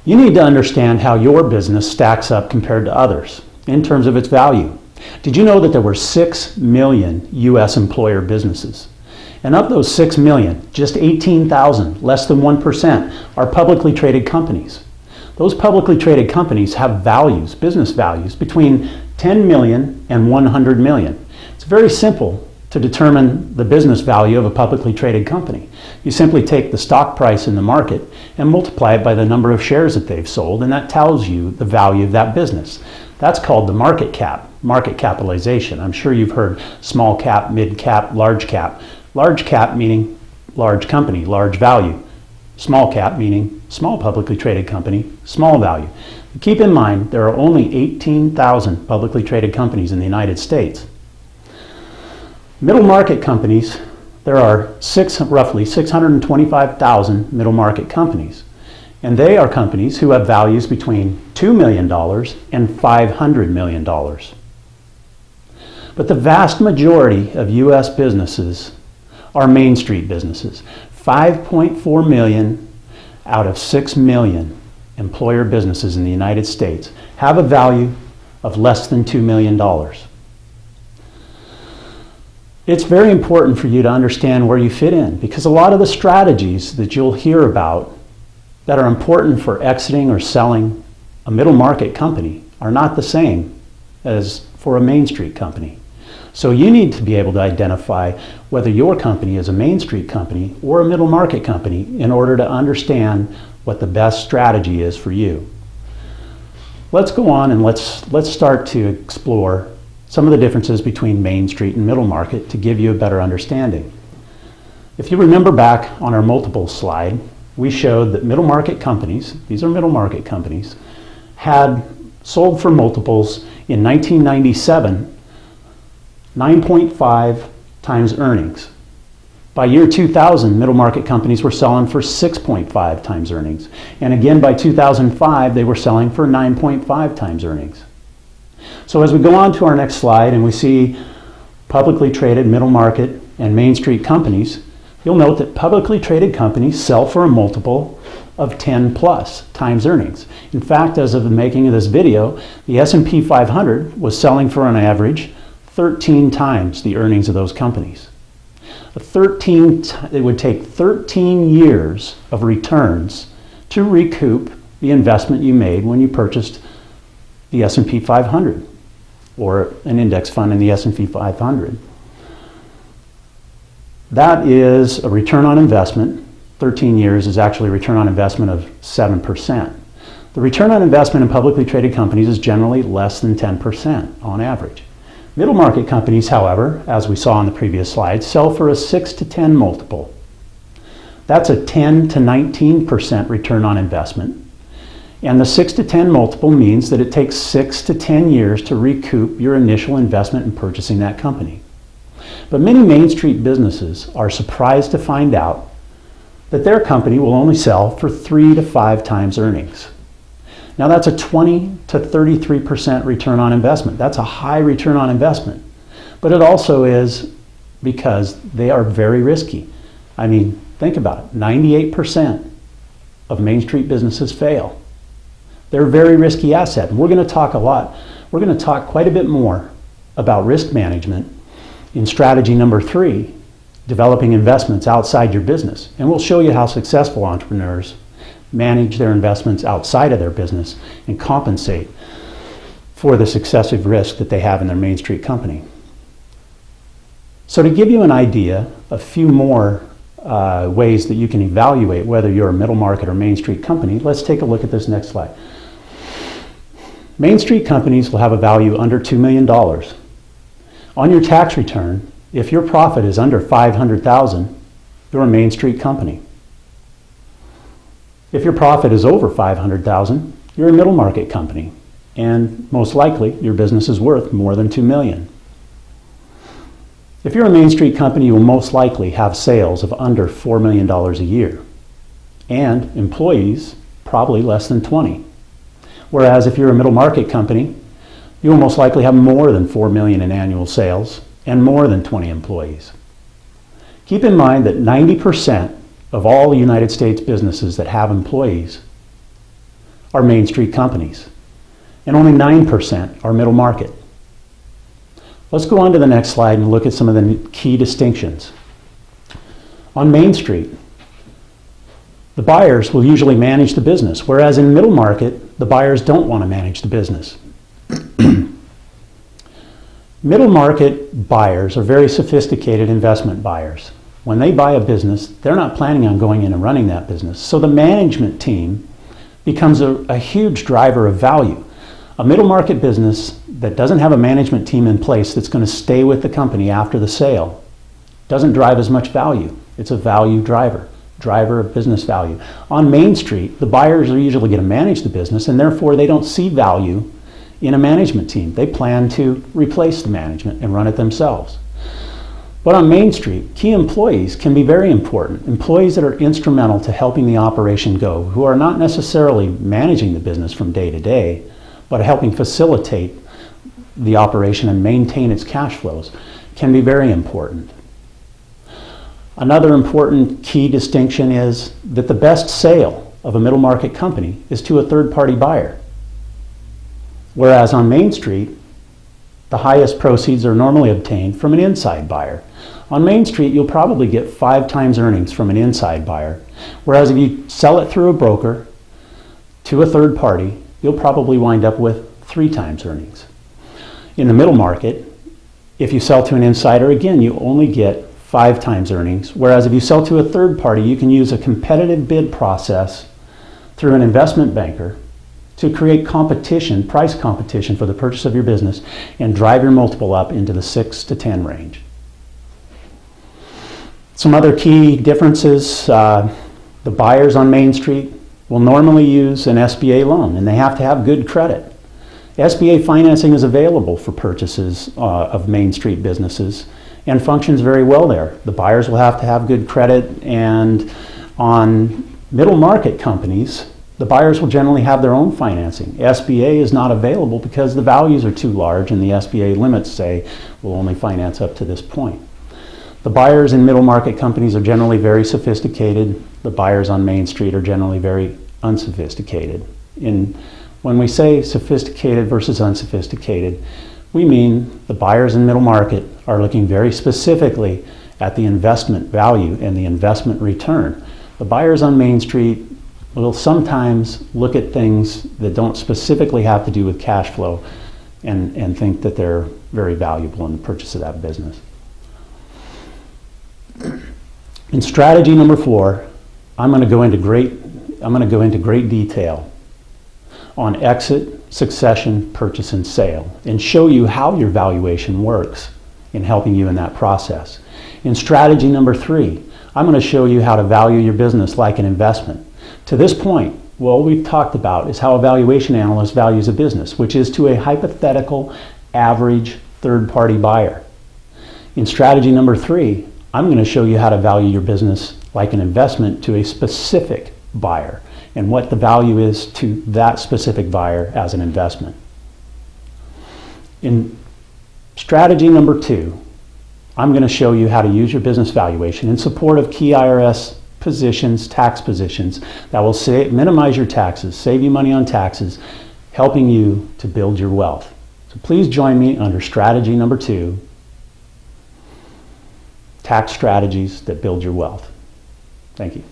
You need to understand how your business stacks up compared to others in terms of its value. Did you know that there were 6 million U.S. employer businesses? And of those 6 million, just 18,000, less than 1%, are publicly traded companies. Those publicly traded companies have values, business values, between 10 million and 100 million. It's very simple to determine the business value of a publicly traded company. You simply take the stock price in the market and multiply it by the number of shares that they've sold, and that tells you the value of that business. That's called the market cap, market capitalization. I'm sure you've heard small cap, mid cap, large cap. Large cap meaning large company, large value. Small cap meaning small publicly traded company, small value. Keep in mind, there are only 18,000 publicly traded companies in the United States. Middle market companies, there are roughly 625,000 middle market companies. And they are companies who have values between $2 million and $500 million. But the vast majority of U.S. businesses are Main Street businesses. 5.4 million out of 6 million employer businesses in the United States have a value of less than $2 million. It's very important for you to understand where you fit in, because a lot of the strategies that you'll hear about that are important for exiting or selling a middle market company are not the same as for a Main Street company. So you need to be able to identify whether your company is a Main Street company or a middle market company in order to understand what the best strategy is for you. Let's go on and let's start to explore some of the differences between Main Street and middle market to give you a better understanding. If you remember back on our multiples slide, we showed that middle market companies, these are middle market companies, had sold for multiples in 1997 9.5 times earnings. By year 2000, middle market companies were selling for 6.5 times earnings. And again, by 2005, they were selling for 9.5 times earnings. So as we go on to our next slide and we see publicly traded middle market and Main Street companies, you'll note that publicly traded companies sell for a multiple of 10 plus times earnings. In fact, as of the making of this video, the S&P 500 was selling for on average 13 times the earnings of those companies. It would take 13 years of returns to recoup the investment you made when you purchased the S&P 500 or an index fund in the S&P 500. That is a return on investment. 13 years is actually a return on investment of 7%. The return on investment in publicly traded companies is generally less than 10% on average. Middle market companies, however, as we saw on the previous slide, sell for a 6 to 10 multiple. That's a 10 to 19% return on investment. And the 6 to 10 multiple means that it takes 6 to 10 years to recoup your initial investment in purchasing that company. But many Main Street businesses are surprised to find out that their company will only sell for 3 to 5 times earnings. Now that's a 20 to 33% return on investment. That's a high return on investment. But it also is because they are very risky. I mean, think about it. 98% of Main Street businesses fail. They're a very risky asset. We're going to talk quite a bit more about risk management in strategy number 3, developing investments outside your business. And we'll show you how successful entrepreneurs manage their investments outside of their business and compensate for this excessive risk that they have in their Main Street company. So to give you an idea, a few more ways that you can evaluate whether you're a middle market or Main Street company, let's take a look at this next slide. Main Street companies will have a value under $2 million. On your tax return, if your profit is under $500,000, you're a Main Street company. If your profit is over $500,000, you're a middle market company, and most likely your business is worth more than $2 million. If you're a Main Street company, you will most likely have sales of under $4 million a year, and employees probably less than 20. Whereas if you're a middle market company, you will most likely have more than $4 million in annual sales and more than 20 employees. Keep in mind that 90% of all United States businesses that have employees are Main Street companies, and only 9% are middle market. Let's go on to the next slide and look at some of the key distinctions. On Main Street, the buyers will usually manage the business, whereas in middle market, the buyers don't want to manage the business. Middle market buyers are very sophisticated investment buyers. When they buy a business, they're not planning on going in and running that business. So the management team becomes a huge driver of value. A middle market business that doesn't have a management team in place that's going to stay with the company after the sale doesn't drive as much value. It's a value driver of business value. On Main Street, the buyers are usually going to manage the business, and therefore they don't see value in a management team. They plan to replace the management and run it themselves. But on Main Street, key employees can be very important. Employees that are instrumental to helping the operation go, who are not necessarily managing the business from day to day, but helping facilitate the operation and maintain its cash flows, can be very important. Another important key distinction is that the best sale of a middle market company is to a third-party buyer. Whereas on Main Street, the highest proceeds are normally obtained from an inside buyer. On Main Street, you'll probably get 5 times earnings from an inside buyer, whereas if you sell it through a broker to a third party, you'll probably wind up with 3 times earnings. In the middle market, if you sell to an insider, again, you only get 5 times earnings, whereas if you sell to a third party, you can use a competitive bid process through an investment banker to create competition, price competition for the purchase of your business and drive your multiple up into the 6 to 10 range. Some other key differences, the buyers on Main Street will normally use an SBA loan, and they have to have good credit. SBA financing is available for purchases of Main Street businesses and functions very well there. The buyers will have to have good credit, and on middle market companies, the buyers will generally have their own financing. SBA is not available because the values are too large, and the SBA limits say we'll only finance up to this point. The buyers in middle market companies are generally very sophisticated. The buyers on Main Street are generally very unsophisticated. When we say sophisticated versus unsophisticated, we mean the buyers in middle market are looking very specifically at the investment value and the investment return. The buyers on Main Street will sometimes look at things that don't specifically have to do with cash flow and think that they're very valuable in the purchase of that business. In strategy number 4, I'm going to go into great detail on exit, succession, purchase, and sale, and show you how your valuation works in helping you in that process. In strategy number 3, I'm going to show you how to value your business like an investment. To this point, what we've talked about is how a valuation analyst values a business, which is to a hypothetical average third-party buyer. In strategy number 3, I'm going to show you how to value your business like an investment to a specific buyer and what the value is to that specific buyer as an investment. In strategy number 2, I'm going to show you how to use your business valuation in support of key IRS positions, tax positions that will minimize your taxes, save you money on taxes, helping you to build your wealth. So please join me under strategy number 2, tax strategies that build your wealth. Thank you.